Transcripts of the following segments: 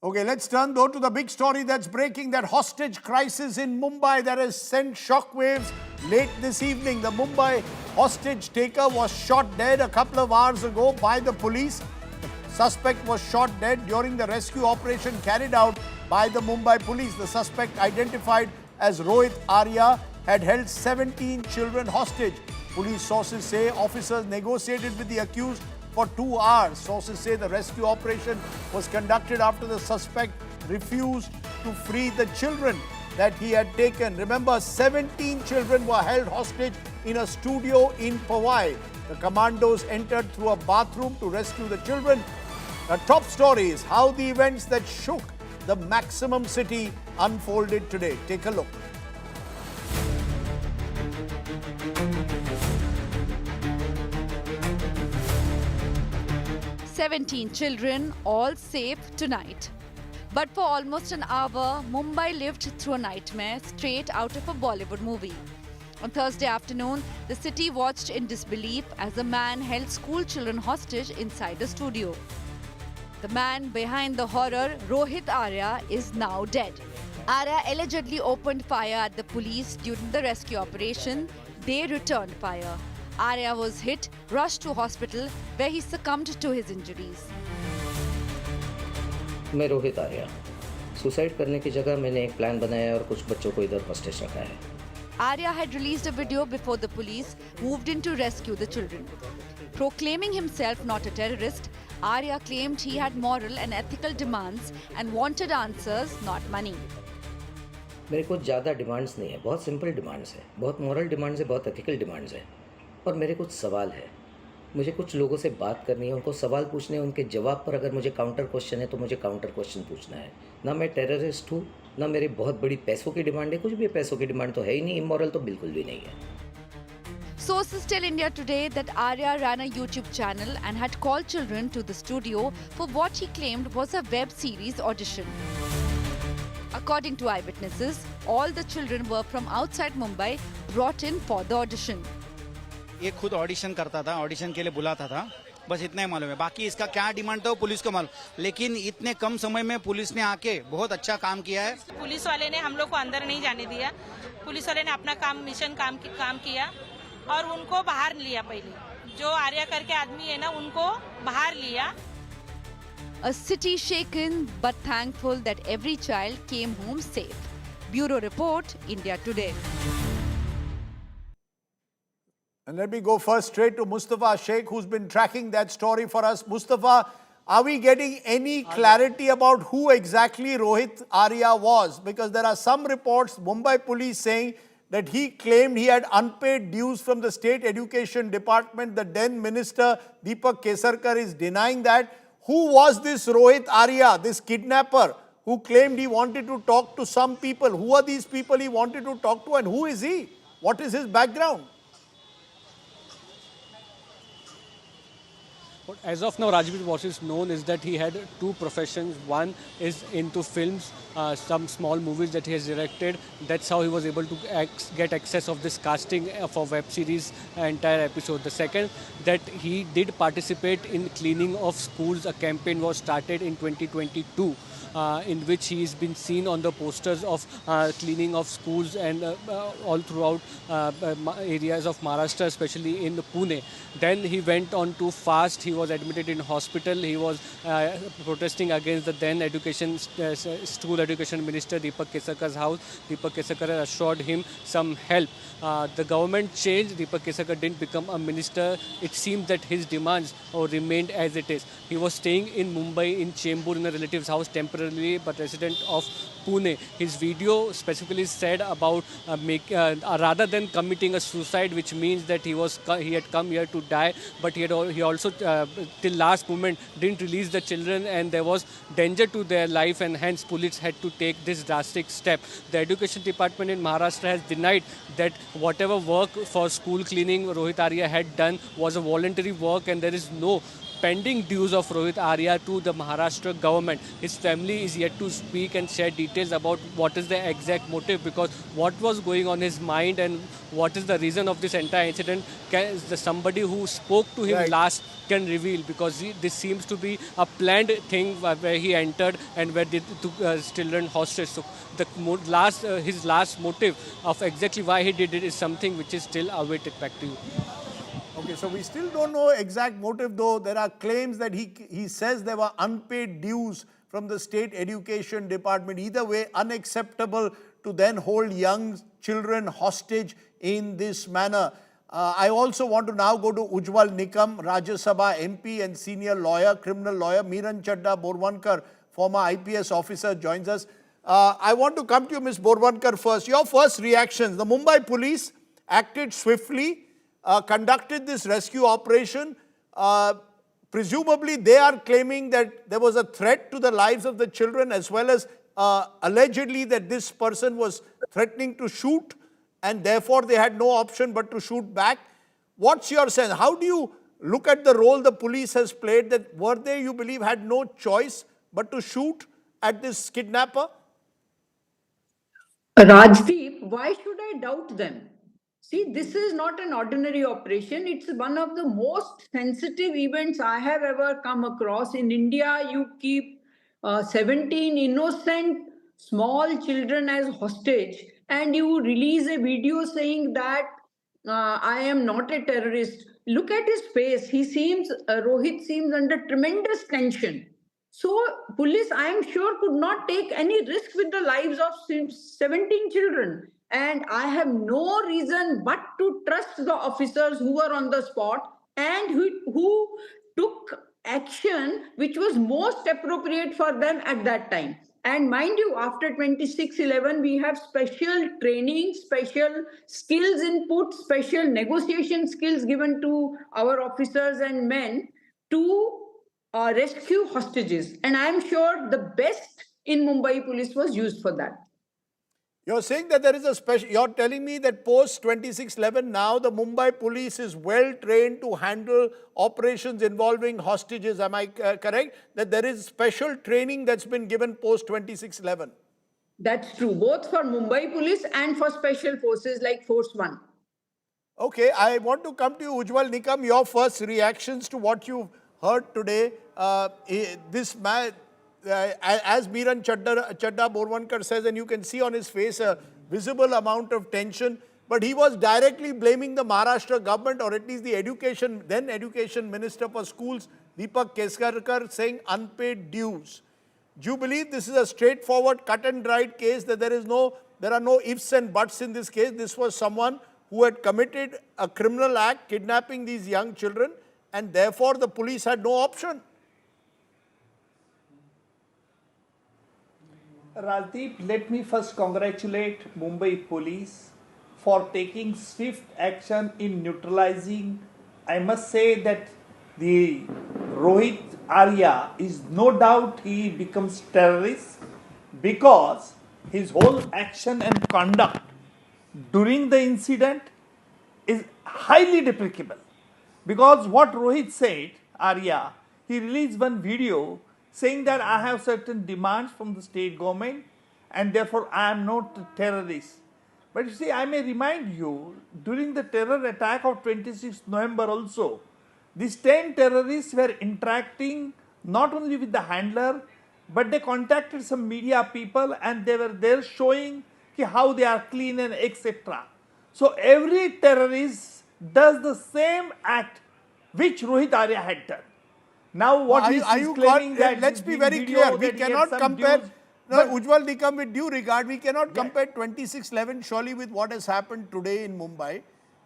Okay, let's turn though to the big story that's breaking, that hostage crisis in Mumbai that has sent shockwaves late this evening. The Mumbai hostage taker was shot dead a couple of hours ago by the police. The suspect was shot dead during the rescue operation carried out by the Mumbai police. The suspect, identified as Rohit Arya, had held 17 children hostage. Police sources say officers negotiated with the accused for 2 hours. Sources say the rescue operation was conducted after the suspect refused to free the children that he had taken. Remember, 17 children were held hostage in a studio in Powai. The commandos entered through a bathroom to rescue the children. The top story is how the events that shook the maximum city unfolded today. Take a look. 17 children, all safe tonight. But for almost an hour, Mumbai lived through a nightmare straight out of a Bollywood movie. On Thursday afternoon, the city watched in disbelief as a man held school children hostage inside a studio. The man behind the horror, Rohit Arya, is now dead. Arya allegedly opened fire at the police during the rescue operation. They returned fire. Arya was hit, rushed to hospital, where he succumbed to his injuries. मैं Rohit Arya, suicide करने की जगह मैंने एक plan बनाया और कुछ बच्चों को इधर हॉस्टेज रखा है. Arya had released a video before the police moved in to rescue the children. Proclaiming himself not a terrorist, Arya claimed he had moral and ethical demands and wanted answers, not money. मेरे को ज़्यादा demands नहीं है, बहुत simple demands है, बहुत moral demands है, बहुत एथिकल डिमांड्स है. और मेरे कुछ सवाल है. मुझे कुछ लोगों से बात करनी है, उनको सवाल पूछने हैं, उनके जवाब पर अगर मुझे काउंटर क्वेश्चन है तो मुझे काउंटर क्वेश्चन पूछना है. ना मैं टेररिस्ट हूँ, ना मेरी बहुत बड़ी पैसों की डिमांड है. कुछ भी पैसों की डिमांड तो है ही नहीं, इमोरल तो बिल्कुल भी नहीं है. Sources tell India Today that Arya ran a YouTube channel and had called children to the studio for what he claimed was a web series audition. According to eyewitnesses, all the children were from outside Mumbai brought in for the audition. ये खुद audition करता था, audition के लिए बुलाता था, बस इतना ही मालूम है. बाकी इसका क्या डिमांड था वो पुलिस को मालूम. लेकिन इतने कम समय में पुलिस ने आके बहुत अच्छा काम किया है. पुलिस वाले ने हम लोग को अंदर नहीं जाने दिया. पुलिस वाले ने अपना काम मिशन काम किया और उनको बाहर लिया. पहले जो आर्या करके आदमी है ना, उनको बाहर लिया. A city shaken but thankful that every child came home safe. Bureau Report, India Today. And let me go first straight to Mustafa Sheikh, who's been tracking that story for us. Mustafa, are we getting any clarity about who exactly Rohit Arya was? Because there are some reports, Mumbai police saying that he claimed he had unpaid dues from the state education department. The then minister, Deepak Kesarkar, is denying that. Who was this Rohit Arya, this kidnapper, who claimed he wanted to talk to some people? Who are these people he wanted to talk to, and who is he? What is his background? As of now, Rajbir, what is known is that he had two professions. One is into films, some small movies that he has directed. That's how he was able to get access of this casting for web series entire episode. The second, that he did participate in cleaning of schools. A campaign was started in 2022. In which he has been seen on the posters of cleaning of schools and all throughout areas of Maharashtra, especially in Pune. Then he went on to fast. He was admitted in hospital. He was protesting against the then school education minister Deepak Kesarkar's house. Deepak Kesarkar assured him some help. The government changed. Deepak Kesarkar didn't become a minister. It seemed that his demands remained as it is. He was staying in Mumbai in Chembur in a relative's house temporarily, but resident of Pune. His video specifically said about rather than committing a suicide, which means that he had come here to die, but he also till last moment didn't release the children, and there was danger to their life, and hence police had to take this drastic step. The education department in Maharashtra has denied that whatever work for school cleaning Rohit Arya had done was a voluntary work, and there is no pending dues of Rohit Arya to the Maharashtra government. His family is yet to speak and share details about what is the exact motive, because what was going on his mind and what is the reason of this entire incident, somebody who spoke to him Right. last can reveal, because this seems to be a planned thing where he entered and where they took children hostage. So his last motive of exactly why he did it is something which is still awaited. Back to you. Okay, so we still don't know exact motive, though. There are claims that he says there were unpaid dues from the state education department. Either way, unacceptable to then hold young children hostage in this manner. I also want to now go to Ujwal Nikam, Rajya Sabha MP and senior lawyer, criminal lawyer. Meeran Chadha Borwankar, former IPS officer, joins us. I want to come to you, Ms. Borwankar, first. Your first reactions. The Mumbai police acted swiftly, conducted this rescue operation. Presumably, they are claiming that there was a threat to the lives of the children, as well as allegedly that this person was threatening to shoot, and therefore they had no option but to shoot back. What's your sense? How do you look at the role the police has played? That were they, you believe, had no choice but to shoot at this kidnapper? Rajdeep, why should I doubt them? See, this is not an ordinary operation. It's one of the most sensitive events I have ever come across. In India, you keep 17 innocent small children as hostage, and you release a video saying that I am not a terrorist. Look at his face. Rohit seems under tremendous tension. So, police, I am sure, could not take any risk with the lives of 17 children. And I have no reason but to trust the officers who were on the spot and who took action which was most appropriate for them at that time. And mind you, after 26/11, we have special training, special skills input, special negotiation skills given to our officers and men to rescue hostages. And I'm sure the best in Mumbai police was used for that. You're saying that there is a special, you're telling me that post 26/11 now the Mumbai police is well trained to handle operations involving hostages. Am I correct? That there is special training that's been given post 26/11? That's true, both for Mumbai police and for special forces like Force 1. Okay, I want to come to you, Ujwal Nikam. Your first reactions to what you've heard today. This man, as Meeran Chadha Borwankar says, and you can see on his face a visible amount of tension, but he was directly blaming the Maharashtra government, or at least the then education minister for schools, Deepak Keskarkar, saying unpaid dues. Do you believe this is a straightforward, cut and dried case, that there are no ifs and buts in this case? This was someone who had committed a criminal act, kidnapping these young children, and therefore the police had no option. Rajdeep, let me first congratulate Mumbai police for taking swift action in neutralizing. I must say that the Rohit Arya is no doubt he becomes terrorist, because his whole action and conduct during the incident is highly deprecable. Because what Rohit said, Arya, he released one video saying that I have certain demands from the state government and therefore I am not a terrorist. But you see, I may remind you, during the terror attack of 26th November also, these 10 terrorists were interacting not only with the handler, but they contacted some media people and they were there showing how they are clean and etc. So every terrorist does the same act which Rohit Arya had done. Now what he's claiming that... Let's be very clear, we cannot compare... Ujwal Nikam, with due regard, we cannot compare 26/11 surely with what has happened today in Mumbai.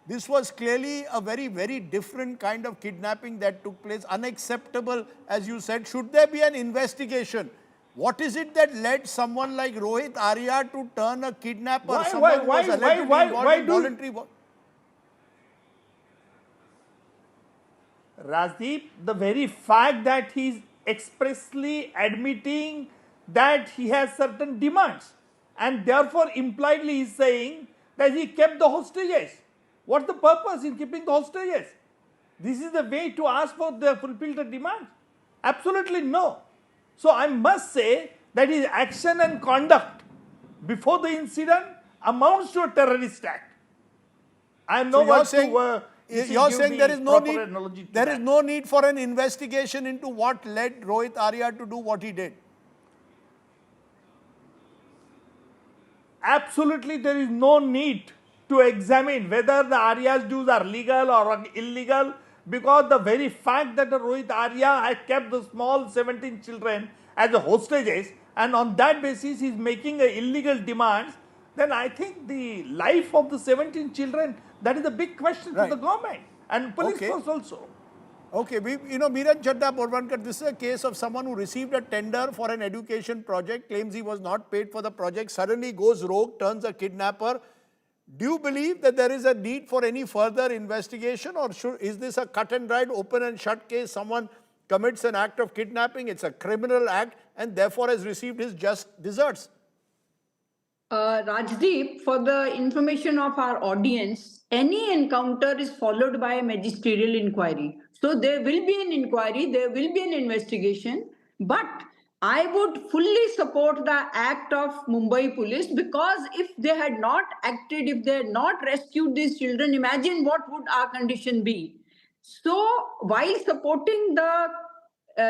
This was clearly a very, very different kind of kidnapping that took place. Unacceptable, as you said. Should there be an investigation? What is it that led someone like Rohit Arya to turn a kidnapper? Rajdeep, the very fact that he is expressly admitting that he has certain demands, and therefore impliedly he is saying that he kept the hostages. What's the purpose in keeping the hostages? This is the way to ask for the fulfill the demand? Absolutely no. So I must say that his action and conduct before the incident amounts to a terrorist act. I am no So you're one saying, to you're give saying the there is no proper analogy need, to there that. is no need for an investigation into what led Rohit Arya to do what he did. Absolutely, there is no need to examine whether the Arya's dues are legal or illegal, because the very fact that the Rohit Arya has kept the small 17 children as hostages, and on that basis he is making illegal demands, then I think the life of the 17 children, that is a big question to Right. the government and police Okay. force also. Okay, Meeran Chadha Borwankar, this is a case of someone who received a tender for an education project, claims he was not paid for the project, suddenly goes rogue, turns a kidnapper. Do you believe that there is a need for any further investigation, or is this a cut and dried, open and shut case? Someone commits an act of kidnapping, it's a criminal act, and therefore has received his just deserts. Rajdeep, for the information of our audience, any encounter is followed by a magisterial inquiry. So there will be an inquiry, there will be an investigation, but I would fully support the act of Mumbai police, because if they had not acted, if they had not rescued these children, imagine what would our condition be. So while supporting the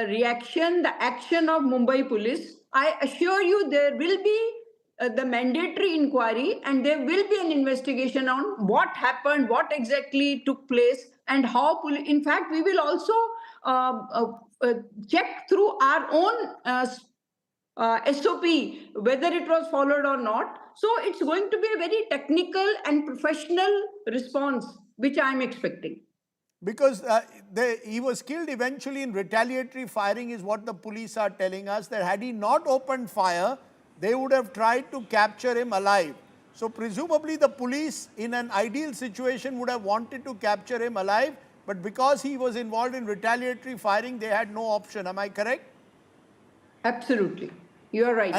reaction, the action of Mumbai police, I assure you there will be the mandatory inquiry, and there will be an investigation on what happened, what exactly took place, and how. In fact, we will also check through our own SOP whether it was followed or not. So it's going to be a very technical and professional response, which I am expecting. Because he was killed eventually in retaliatory firing is what the police are telling us, that had he not opened fire, they would have tried to capture him alive. So presumably the police in an ideal situation would have wanted to capture him alive, but because he was involved in retaliatory firing, they had no option. Am I correct? Absolutely. You are right.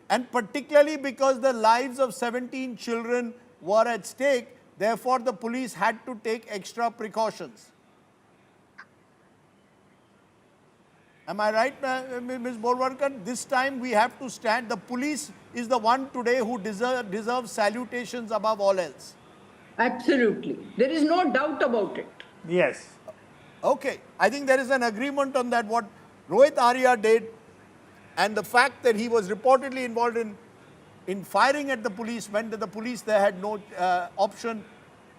And particularly because the lives of 17 children were at stake, therefore the police had to take extra precautions. Am I right, Ms. Borwankar? This time we have to stand. The police is the one today who deserves salutations above all else. Absolutely. There is no doubt about it. Yes. Okay, I think there is an agreement on that. What Rohit Arya did, and the fact that he was reportedly involved in firing at the police, meant that the police there had no option.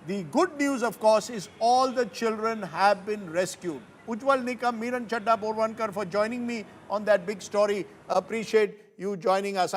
The good news, of course, is all the children have been rescued. Ujwal Nikam, Meeran Chadha Borwankar for joining me on that big story. Appreciate you joining us.